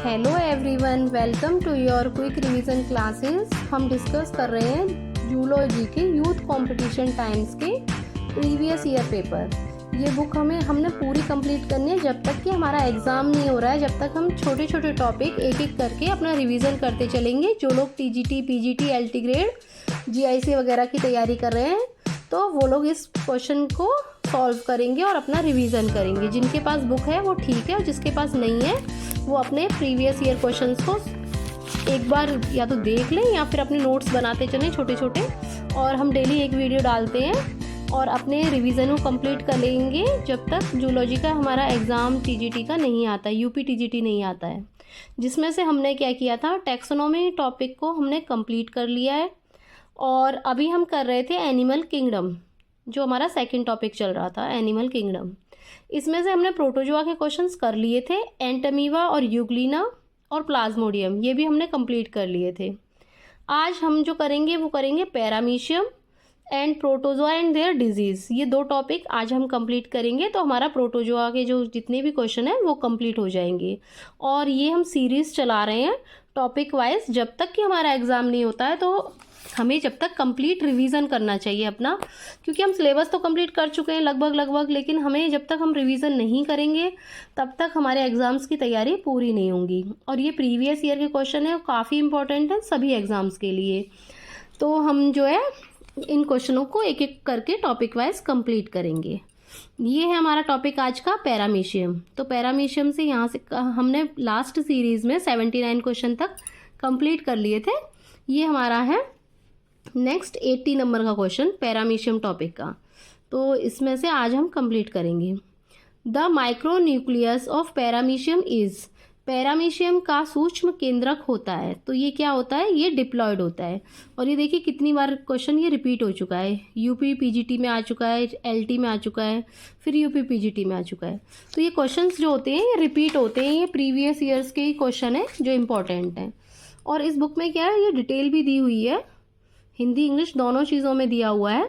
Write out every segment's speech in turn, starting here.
Hello everyone, welcome to your quick revision classes. हम discuss कर रहे हैं जूलॉजी के यूथ कंपटीशन टाइम्स के प्रीवियस ईयर पेपर। ये बुक हमने पूरी कंप्लीट करनी है जब तक कि हमारा एग्ज़ाम नहीं हो रहा है, जब तक हम छोटे छोटे टॉपिक एक एक करके अपना रिवीजन करते चलेंगे। जो लोग TGT, PGT, LT grade, GIC वगैरह की तैयारी कर रहे हैं तो वो लोग इस क्वेश्चन को सॉल्व करेंगे और अपना रिवीजन करेंगे। जिनके पास बुक है वो ठीक है, और जिसके पास नहीं है वो अपने प्रीवियस ईयर क्वेश्चंस को एक बार या तो देख लें या फिर अपने नोट्स बनाते चलें छोटे छोटे। और हम डेली एक वीडियो डालते हैं और अपने रिवीजन को कंप्लीट कर लेंगे जब तक जूलॉजी का हमारा एग्ज़ाम टीजीटी का नहीं आता, यूपी टीजीटी नहीं आता है। जिसमें से हमने क्या किया था, टैक्सोनॉमी टॉपिक को हमने कंप्लीट कर लिया है। और अभी हम कर रहे थे एनिमल किंगडम, जो हमारा सेकंड टॉपिक चल रहा था, एनिमल किंगडम। इसमें से हमने प्रोटोजोआ के क्वेश्चंस कर लिए थे, एंटमीवा और यूग्लिना और प्लाज्मोडियम, ये भी हमने कंप्लीट कर लिए थे। आज हम जो करेंगे वो करेंगे paramecium and protozoa and their diseases. ये दो टॉपिक आज हम कंप्लीट करेंगे तो हमारा प्रोटोजोआ के जो जितने भी क्वेश्चन हैं वो कंप्लीट हो जाएंगे। और ये हम सीरीज़ चला रहे हैं टॉपिक वाइज, जब तक कि हमारा एग्ज़ाम नहीं होता है तो हमें जब तक कंप्लीट रिवीजन करना चाहिए अपना, क्योंकि हम सिलेबस तो कंप्लीट कर चुके हैं लगभग, लेकिन हमें जब तक हम रिवीजन नहीं करेंगे तब तक हमारे एग्ज़ाम्स की तैयारी पूरी नहीं होंगी। और ये प्रीवियस ईयर के क्वेश्चन है, काफ़ी इंपॉर्टेंट है सभी एग्ज़ाम्स के लिए। तो हम जो है इन क्वेश्चनों को एक एक करके टॉपिक वाइज कंप्लीट करेंगे। ये है हमारा टॉपिक आज का, पैरामीशियम। तो पैरामीशियम से यहाँ से हमने लास्ट सीरीज़ में 79 क्वेश्चन तक कंप्लीट कर लिए थे। ये हमारा है नेक्स्ट 80 नंबर का क्वेश्चन पैरामीशियम टॉपिक का। तो इसमें से आज हम कंप्लीट करेंगे। The micro nucleus of paramecium is, paramecium का सूक्ष्म केंद्रक होता है। तो ये क्या होता है, ये डिप्लॉयड होता है। और ये देखिए कितनी बार क्वेश्चन ये रिपीट हो चुका है, यूपी पीजीटी में आ चुका है, एलटी में आ चुका है, फिर यूपी पीजीटी में आ चुका है। तो ये क्वेश्चंस जो होते हैं ये रिपीट होते हैं, ये प्रीवियस ईयर्स के ही क्वेश्चन है जो इम्पोर्टेंट हैं। और इस बुक में क्या है, ये डिटेल भी दी हुई है, हिंदी इंग्लिश दोनों चीज़ों में दिया हुआ है।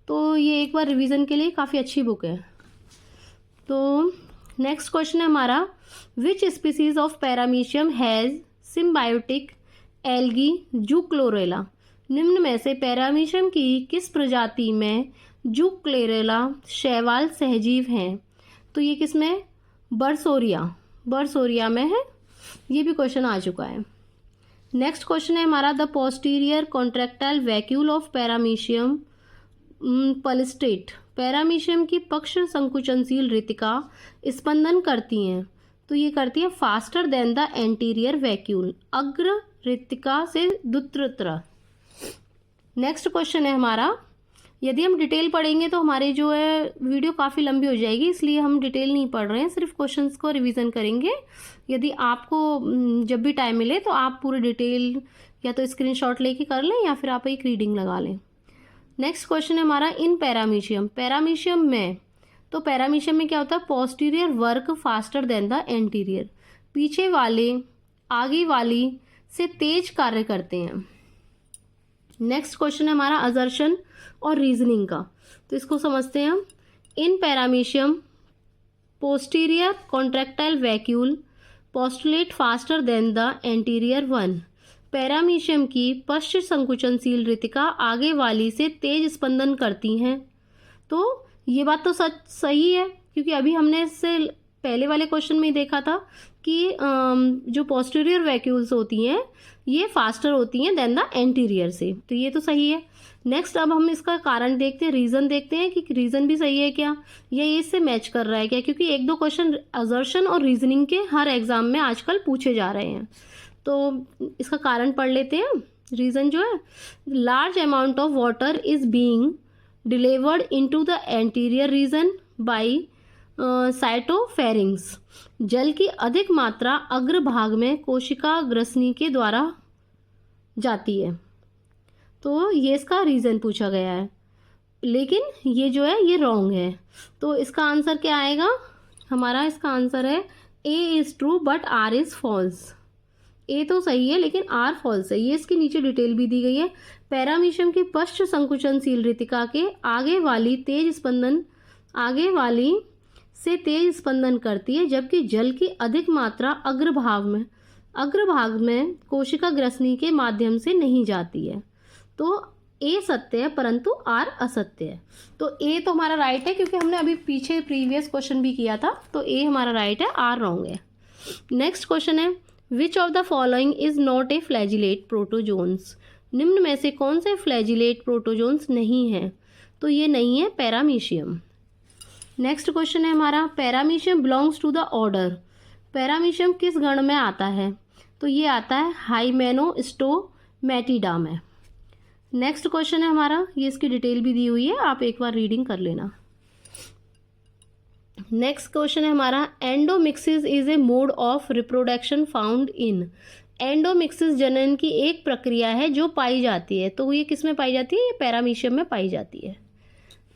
तो ये एक बार रिवीजन के लिए काफ़ी अच्छी बुक है। तो नेक्स्ट क्वेश्चन है हमारा, which species of paramecium has symbiotic algae zoochlorella. निम्न में से पैरामीशियम की किस प्रजाति में जूक्लोरेला शैवाल सहजीव हैं। तो ये किस में, बर्सोरिया में है। ये भी क्वेश्चन आ चुका है। नेक्स्ट क्वेश्चन है हमारा, the posterior contractile vacuole of paramecium pulsates. Paramecium की पक्ष संकुचनशील रितिका स्पंदन करती हैं। तो ये करती है faster than the anterior vacuole, अग्र रितिका से द्रुततर। नेक्स्ट क्वेश्चन है हमारा, यदि हम डिटेल पढ़ेंगे तो हमारी जो है वीडियो काफ़ी लंबी हो जाएगी, इसलिए हम डिटेल नहीं पढ़ रहे हैं, सिर्फ क्वेश्चंस को रिवीजन करेंगे। यदि आपको जब भी टाइम मिले तो आप पूरी डिटेल या तो स्क्रीनशॉट लेके कर लें या फिर आप एक रीडिंग लगा लें। नेक्स्ट क्वेश्चन है हमारा, इन पैरामीशियम में, तो पैरामीशियम में क्या होता है, posterior work faster than the anterior, पीछे वाले आगे वाली से तेज कार्य करते हैं। नेक्स्ट क्वेश्चन है हमारा असर्शन और रीजनिंग का। तो इसको समझते हैं हम। इन paramecium posterior contractile vacuole postulate faster than the anterior one. Paramecium की पश्च संकुचनशील रितिका आगे वाली से तेज स्पंदन करती हैं। तो ये बात तो सही है, क्योंकि अभी हमने इससे पहले वाले क्वेश्चन में देखा था कि जो पोस्टीरियर वैक्यूल्स होती हैं ये फास्टर होती हैं देन द एंटीरियर से। तो ये तो सही है। नेक्स्ट अब हम इसका कारण देखते हैं, रीज़न देखते हैं कि रीज़न भी सही है क्या, या ये इससे मैच कर रहा है क्या, क्योंकि एक दो क्वेश्चन असर्शन और रीजनिंग के हर एग्जाम में आजकल पूछे जा रहे हैं। तो इसका कारण पढ़ लेते हैं। रीज़न जो है, large amount of water is being delivered into the anterior region by cytopharynx. जल की अधिक मात्रा अग्रभाग में कोशिका ग्रसनी के द्वारा जाती है। तो ये इसका रीज़न पूछा गया है, लेकिन ये जो है ये रॉन्ग है। तो इसका आंसर क्या आएगा हमारा, इसका आंसर है A is true but R is false. A तो सही है लेकिन आर फॉल्स है। ये इसके नीचे डिटेल भी दी गई है। पैरामीशियम की पश्च संकुचनशील रितिका के आगे वाली से तेज स्पंदन करती है, जबकि जल की अधिक मात्रा अग्रभाग में अग्रभाग में कोशिका ग्रसनी के माध्यम से नहीं जाती है। तो ए सत्य है परंतु आर असत्य है। तो ए तो हमारा राइट है क्योंकि हमने अभी पीछे प्रीवियस क्वेश्चन भी किया था, तो ए हमारा राइट है, आर रॉन्ग है। नेक्स्ट क्वेश्चन है which of the following is not a flagellate protozoans. निम्न में से कौन से फ्लैजिलेट प्रोटोजोन्स नहीं है? तो ये नहीं है पैरामीशियम। नेक्स्ट क्वेश्चन है हमारा paramecium belongs to the order. Paramecium किस गण में आता है? तो ये आता है हाइमेनोस्टोमैटिडा में। नेक्स्ट क्वेश्चन है हमारा, ये इसकी डिटेल भी दी हुई है, आप एक बार रीडिंग कर लेना। नेक्स्ट क्वेश्चन है हमारा endomixis is a mode of reproduction found in. Endomixis जनन की एक प्रक्रिया है जो पाई जाती है। तो ये किस में पाई जाती है? ये पैरामीशियम में पाई जाती है।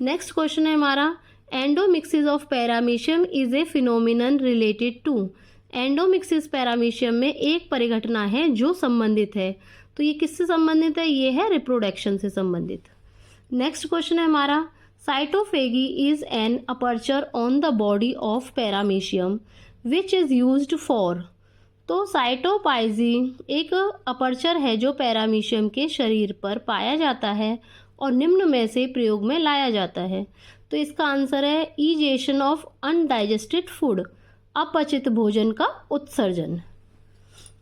नेक्स्ट क्वेश्चन है हमारा endomixis of paramecium is a phenomenon related to. Endomixis paramecium में एक परिघटना है जो संबंधित है। तो ये किससे संबंधित है? ये है रिप्रोडक्शन से संबंधित। नेक्स्ट क्वेश्चन है हमारा cytopyge is an aperture on the body of paramecium which is used for. तो साइटोपाइजी एक अपर्चर है जो पैरामीशियम के शरीर पर पाया जाता है और निम्न में से प्रयोग में लाया जाता है। तो इसका आंसर है ईजेशन ऑफ अनडाइजेस्टेड फूड, अपचित भोजन का उत्सर्जन।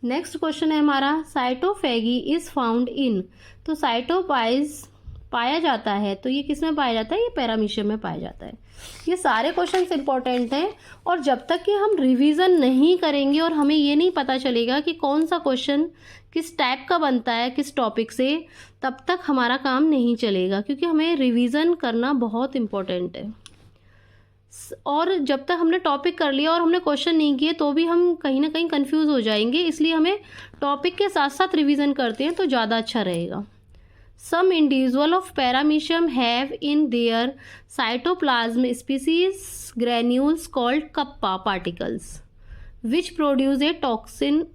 नेक्स्ट क्वेश्चन है हमारा साइटोफेगी इज फाउंड इन। तो साइटोपाइज पाया जाता है, तो ये किस में पाया जाता है? ये पैरामीशियम में पाया जाता है। ये सारे क्वेश्चंस इंपॉर्टेंट हैं और जब तक कि हम रिवीजन नहीं करेंगे और हमें ये नहीं पता चलेगा कि कौन सा क्वेश्चन किस टाइप का बनता है किस टॉपिक से, तब तक हमारा काम नहीं चलेगा, क्योंकि हमें रिवीजन करना बहुत इम्पोर्टेंट है। और जब तक हमने टॉपिक कर लिया और हमने क्वेश्चन नहीं किए तो भी हम कहीं ना कहीं कंफ्यूज हो जाएंगे, इसलिए हमें टॉपिक के साथ साथ रिवीजन करते हैं तो ज़्यादा अच्छा रहेगा। Some individual of paramecium have in their cytoplasm species granules called kappa particles, which produce a toxin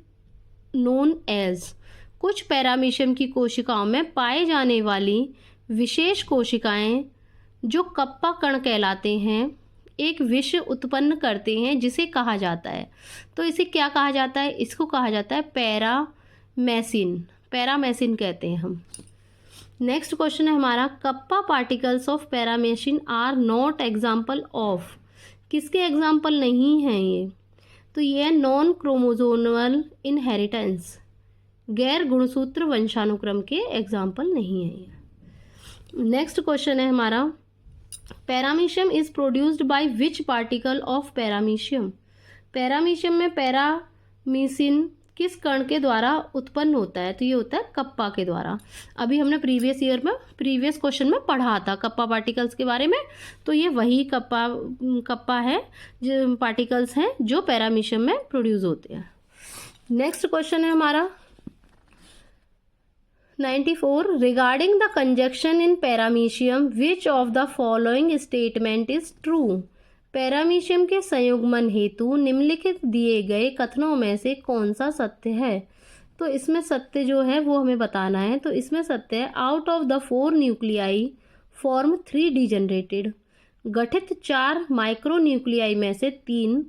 known as। कुछ पैरामीशियम की कोशिकाओं में पाए जाने वाली विशेष कोशिकाएं जो कप्पा कण कहलाते हैं एक विष उत्पन्न करते हैं जिसे कहा जाता है। तो इसे क्या कहा जाता है? इसको कहा जाता है पैरामेसिन। पैरामेसिन कहते हैं हम। नेक्स्ट क्वेश्चन है हमारा kappa particles of paramecin are not example of. किसके एग्जाम्पल नहीं हैं ये? तो ये है नॉन क्रोमोजोमल इनहेरिटेंस, गैर गुणसूत्र वंशानुक्रम के एग्जाम्पल नहीं है ये। नेक्स्ट क्वेश्चन है हमारा paramecium is produced by which particle of paramecium. Paramecium में पैरामीसिन किस कण के द्वारा उत्पन्न होता है? तो ये होता है कप्पा के द्वारा। अभी हमने प्रीवियस क्वेश्चन में पढ़ा था कप्पा पार्टिकल्स के बारे में, तो ये वही कप्पा है जो पार्टिकल्स हैं जो पैरामीशियम में प्रोड्यूस होते हैं। नेक्स्ट क्वेश्चन है हमारा 94 regarding the conjunction in paramecium which of the following statement is true. Paramecium के संयुग्मन हेतु निम्नलिखित दिए गए कथनों में से कौन सा सत्य है? तो इसमें सत्य जो है वो हमें बताना है। तो इसमें सत्य है out of the 4 nuclei form 3 degenerated. गठित 4 माइक्रो न्यूक्लियाई में से 3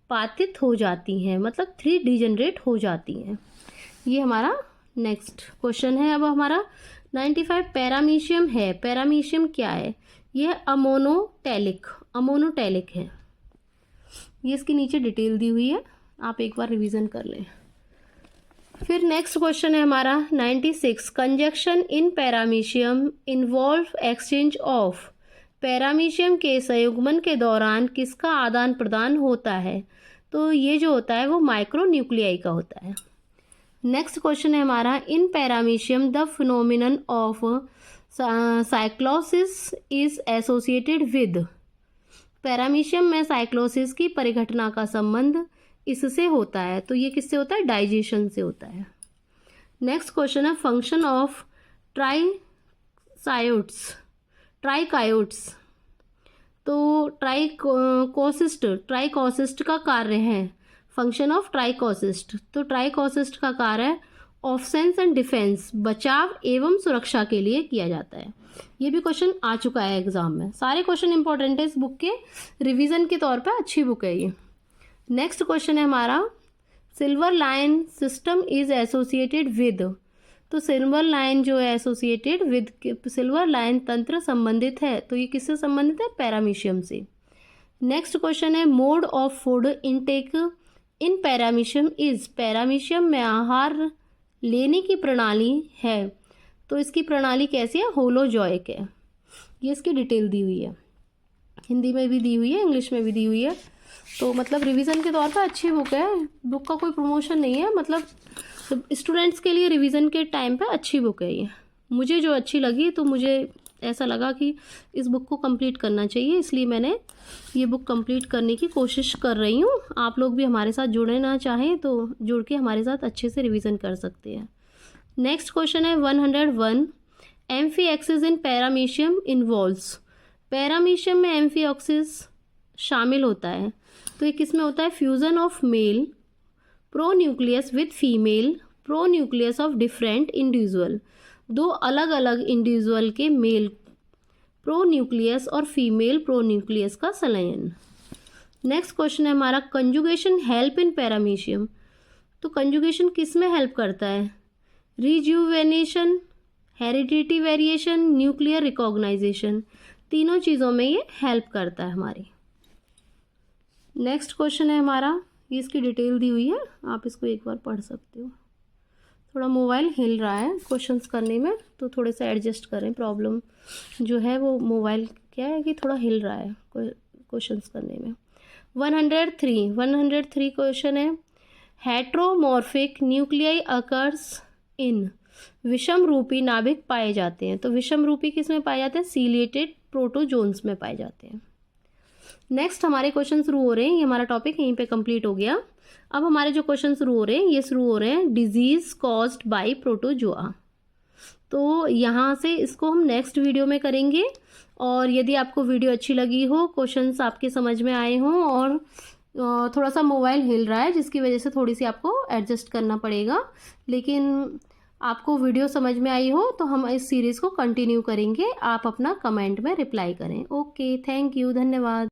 पातित हो जाती हैं, मतलब 3 डिजेनरेट हो जाती हैं। ये हमारा नेक्स्ट क्वेश्चन है। अब हमारा 95 पैरामीशियम है। पैरामीशियम क्या है? यह अमोनोटैलिक है। ये इसके नीचे डिटेल दी हुई है, आप एक बार रिवीजन कर लें। फिर नेक्स्ट क्वेश्चन है हमारा 96 conjunction in paramecium involve exchange of. Paramecium के संयुग्मन के दौरान किसका आदान प्रदान होता है? तो ये जो होता है वो माइक्रो न्यूक्लियाई का होता है। नेक्स्ट क्वेश्चन है हमारा इन paramecium the phenomenon of cyclosis is associated with. Paramecium में साइक्लोसिस की परिघटना का संबंध इससे होता है। तो ये किससे होता है? डाइजेशन से होता है। नेक्स्ट क्वेश्चन है फंक्शन ऑफ ट्राइकायोट्स। तो ट्राइकोसिस्ट का कार्य है फंक्शन ऑफ ट्राइकोसिस्ट। तो ट्राइकोसिस्ट का कार्य है ऑफेंस एंड डिफेंस, बचाव एवं सुरक्षा के लिए किया जाता है। ये भी क्वेश्चन आ चुका है एग्जाम में। सारे क्वेश्चन इंपॉर्टेंट है इस बुक के, रिवीजन के तौर पे अच्छी बुक है ये। नेक्स्ट क्वेश्चन है हमारा silver line system is associated with, तो सिल्वर लाइन जो है एसोसिएटेड विद, सिल्वर लाइन तंत्र संबंधित है, तो ये किससे संबंधित है? पैरामीशियम से। नेक्स्ट क्वेश्चन है mode of food intake in paramecium is, paramecium में आहार लेने की प्रणाली है, तो इसकी प्रणाली कैसी है? होलोजॉइक है। ये इसकी डिटेल दी हुई है, हिंदी में भी दी हुई है, इंग्लिश में भी दी हुई है। तो मतलब रिवीजन के तौर पर अच्छी बुक है, बुक का कोई प्रमोशन नहीं है, मतलब स्टूडेंट्स के लिए रिवीजन के टाइम पे अच्छी बुक है ये। मुझे जो अच्छी लगी, तो मुझे ऐसा लगा कि इस बुक को कंप्लीट करना चाहिए, इसलिए मैंने ये बुक कंप्लीट करने की कोशिश कर रही हूँ। आप लोग भी हमारे साथ जुड़ना चाहें तो जुड़ के हमारे साथ अच्छे से रिवीजन कर सकते हैं। नेक्स्ट क्वेश्चन है 101 एम्फीएक्सिस इन पैरामीशियम इन्वॉल्व्स, पैरामीशियम में एम्फीऑक्सिस शामिल होता है, तो ये किस में होता है? Fusion of male pronucleus with female pronucleus of different individual, दो अलग अलग इंडिविजुअल के मेल प्रोन्यूक्लियस और फीमेल प्रोन्यूक्लियस का संलयन। नेक्स्ट क्वेश्चन है हमारा कंजुगेशन हेल्प इन पैरामीशियम, तो कंजुगेशन किस में हेल्प करता है? Rejuvenation, heredity variation, nuclear reorganisation, तीनों चीज़ों में ये हेल्प करता है हमारी। नेक्स्ट क्वेश्चन है हमारा, ये इसकी डिटेल दी हुई है, आप इसको एक बार पढ़ सकते हो। थोड़ा मोबाइल हिल रहा है क्वेश्चंस करने में, तो थोड़े से एडजस्ट करें, प्रॉब्लम जो है वो मोबाइल क्या है कि थोड़ा हिल रहा है क्वेश्चंस करने में। 103 क्वेश्चन है हेट्रोमॉर्फिक न्यूक्लियाई अकर्स इन, विषम रूपी नाभिक पाए जाते हैं, तो विषम रूपी किस में पाए जाते हैं? सीलिएटेड प्रोटोजोन्स में पाए जाते हैं। नेक्स्ट हमारे क्वेश्चन शुरू हो रहे हैं, ये हमारा टॉपिक यहीं पे कंप्लीट हो गया। अब हमारे जो क्वेश्चन शुरू हो रहे हैं, ये शुरू हो रहे हैं डिजीज कॉज्ड बाय प्रोटोजोआ, तो यहाँ से इसको हम नेक्स्ट वीडियो में करेंगे। और यदि आपको वीडियो अच्छी लगी हो, क्वेश्चंस आपके समझ में आए हों, और थोड़ा सा मोबाइल हिल रहा है जिसकी वजह से थोड़ी सी आपको एडजस्ट करना पड़ेगा, लेकिन आपको वीडियो समझ में आई हो तो हम इस सीरीज़ को कंटिन्यू करेंगे। आप अपना कमेंट में रिप्लाई करें। ओके, थैंक यू, धन्यवाद।